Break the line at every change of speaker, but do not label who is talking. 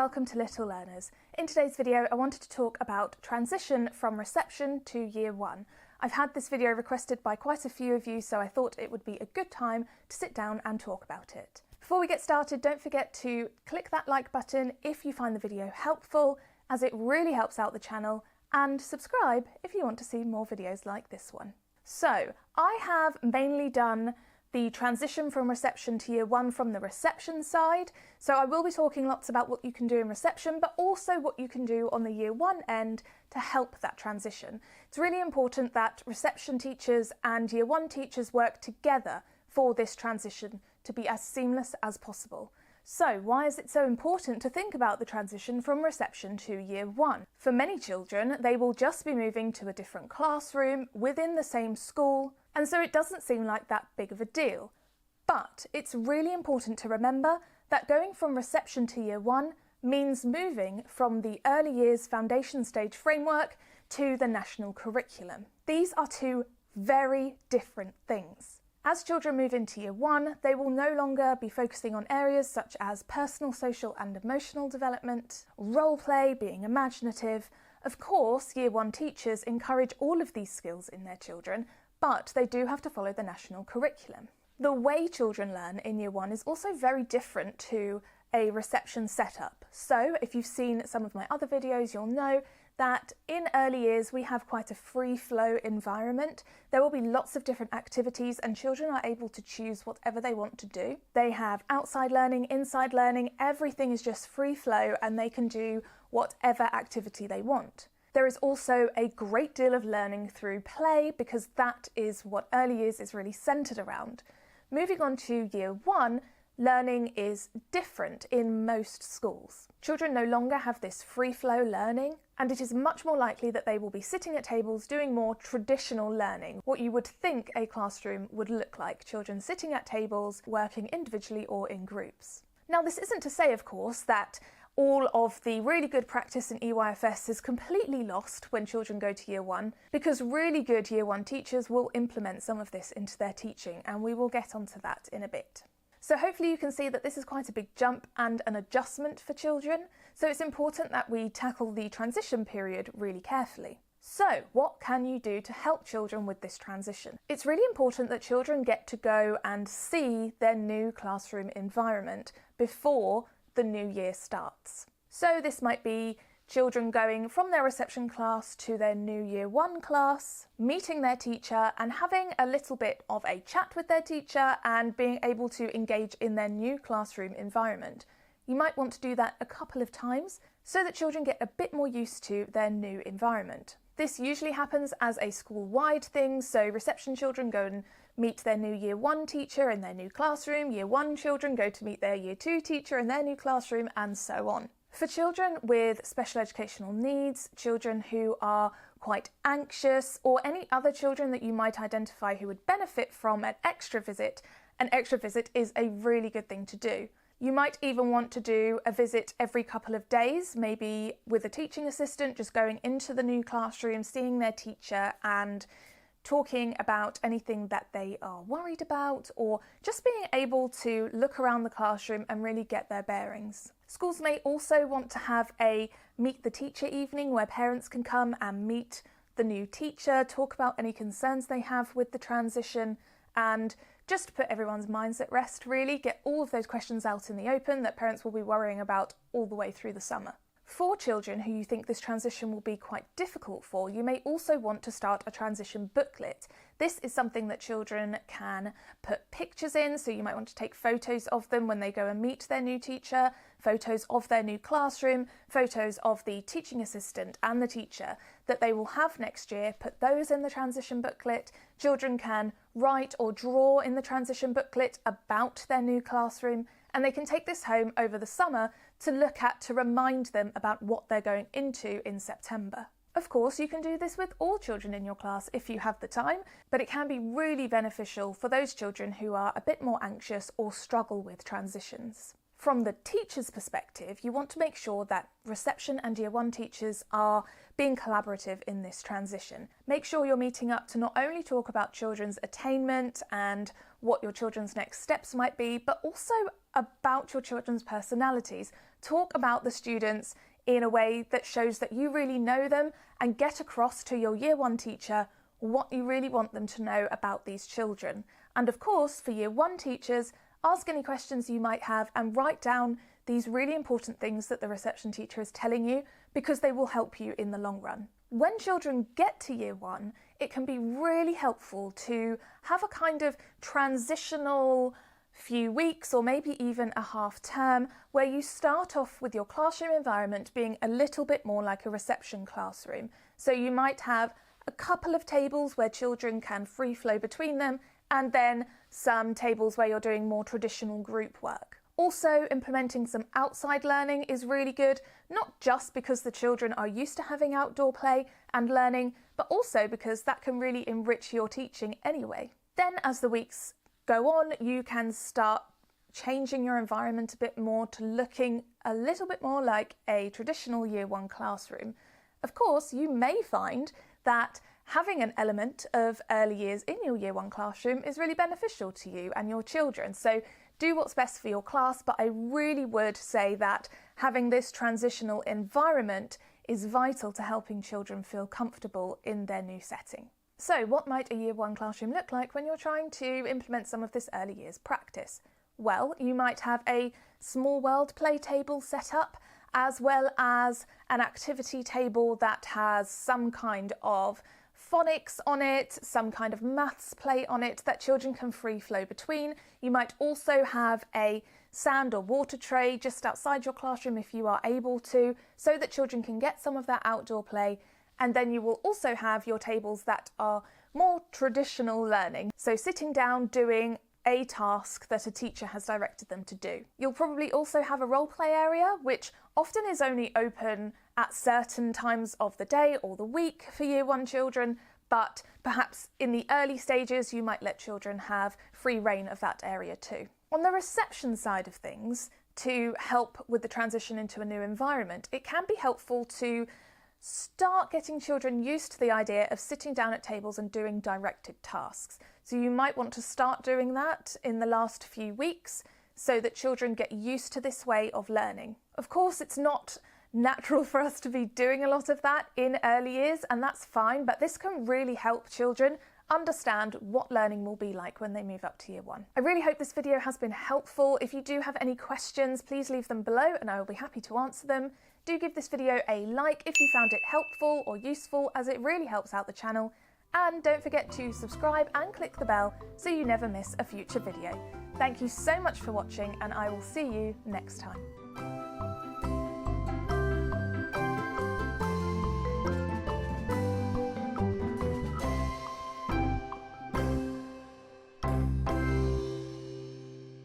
welcome to Little Learners. In today's video I wanted to talk about transition from reception to year one. I've had this video requested by quite a few of you, so I thought it would be a good time to sit down and talk about it. Before we get started, don't forget to click that like button if you find the video helpful, as it really helps out the channel, and subscribe if you want to see more videos like this one. So I have mainly done the transition from reception to year one from the reception side. So I will be talking lots about what you can do in reception, but also what you can do on the year one end to help that transition. It's really important that reception teachers and year one teachers work together for this transition to be as seamless as possible. So why is it so important to think about the transition from reception to year one? For many children, they will just be moving to a different classroom within the same school, and so it doesn't seem like that big of a deal. But it's really important to remember that going from reception to year one means moving from the early years foundation stage framework to the national curriculum. These are two very different things. As children move into year one, they will no longer be focusing on areas such as personal, social and emotional development, role play, being imaginative. Of course, year one teachers encourage all of these skills in their children, but they do have to follow the national curriculum. The way children learn in year one is also very different to a reception setup. So if you've seen some of my other videos, you'll know that in early years we have quite a free flow environment. There will be lots of different activities and children are able to choose whatever they want to do. They have outside learning, inside learning, everything is just free flow and they can do whatever activity they want. There is also a great deal of learning through play because that is what early years is really centred around. Moving on to year one, learning is different in most schools. Children no longer have this free-flow learning, and it is much more likely that they will be sitting at tables doing more traditional learning, what you would think a classroom would look like, children sitting at tables, working individually or in groups. Now, this isn't to say, of course, that all of the really good practice in EYFS is completely lost when children go to year one, because really good year one teachers will implement some of this into their teaching, and we will get onto that in a bit. So hopefully you can see that this is quite a big jump and an adjustment for children, so it's important that we tackle the transition period really carefully. So what can you do to help children with this transition? It's really important that children get to go and see their new classroom environment before the new year starts. So this might be children going from their reception class to their new year one class, meeting their teacher and having a little bit of a chat with their teacher and being able to engage in their new classroom environment. You might want to do that a couple of times so that children get a bit more used to their new environment. This usually happens as a school-wide thing, so reception children go and meet their new year one teacher in their new classroom, year one children go to meet their year two teacher in their new classroom, and so on. For children with special educational needs, children who are quite anxious, or any other children that you might identify who would benefit from an extra visit is a really good thing to do. You might even want to do a visit every couple of days, maybe with a teaching assistant, just going into the new classroom, seeing their teacher and talking about anything that they are worried about, or just being able to look around the classroom and really get their bearings. Schools may also want to have a meet the teacher evening where parents can come and meet the new teacher, talk about any concerns they have with the transition, and just put everyone's minds at rest, really, get all of those questions out in the open that parents will be worrying about all the way through the summer. For children who you think this transition will be quite difficult for, you may also want to start a transition booklet. This is something that children can put pictures in, so you might want to take photos of them when they go and meet their new teacher, photos of their new classroom, photos of the teaching assistant and the teacher that they will have next year. Put those in the transition booklet. Children can write or draw in the transition booklet about their new classroom, and they can take this home over the summer to look at to remind them about what they're going into in September. Of course, you can do this with all children in your class if you have the time, but it can be really beneficial for those children who are a bit more anxious or struggle with transitions. from the teacher's perspective, you want to make sure that reception and Year 1 teachers are being collaborative in this transition. Make sure you're meeting up to not only talk about children's attainment and what your children's next steps might be, but also about your children's personalities. Talk about the students in a way that shows that you really know them and get across to your Year 1 teacher what you really want them to know about these children. And of course, for Year 1 teachers, ask any questions you might have and write down these really important things that the reception teacher is telling you, because they will help you in the long run. When children get to Year 1, it can be really helpful to have a kind of transitional few weeks or maybe even a half term where you start off with your classroom environment being a little bit more like a reception classroom. So you might have a couple of tables where children can free flow between them, and then some tables where you're doing more traditional group work. Also, implementing some outside learning is really good, not just because the children are used to having outdoor play and learning, but also because that can really enrich your teaching anyway. Then as the weeks go on, you can start changing your environment a bit more to looking a little bit more like a traditional Year 1 classroom. Of course, you may find that having an element of early years in your Year 1 classroom is really beneficial to you and your children. So do what's best for your class, but I really would say that having this transitional environment is vital to helping children feel comfortable in their new setting. So what might a Year 1 classroom look like when you're trying to implement some of this early years practice? Well, you might have a small world play table set up, as well as an activity table that has some kind of phonics on it, some kind of maths play on it that children can free flow between. You might also have a sand or water tray just outside your classroom if you are able to, so that children can get some of that outdoor play. And then you will also have your tables that are more traditional learning, so sitting down doing a task that a teacher has directed them to do. You'll probably also have a role play area, which often is only open at certain times of the day or the week for Year 1 children, but perhaps in the early stages you might let children have free rein of that area too. On the reception side of things, to help with the transition into a new environment, it can be helpful to start getting children used to the idea of sitting down at tables and doing directed tasks. So you might want to start doing that in the last few weeks so that children get used to this way of learning. Of course, it's not natural for us to be doing a lot of that in early years, and that's fine, but this can really help children understand what learning will be like when they move up to Year 1. I really hope this video has been helpful. If you do have any questions, please leave them below and I will be happy to answer them. Do give this video a like if you found it helpful or useful, as it really helps out the channel. And don't forget to subscribe and click the bell so you never miss a future video. Thank you so much for watching, and I will see you next time.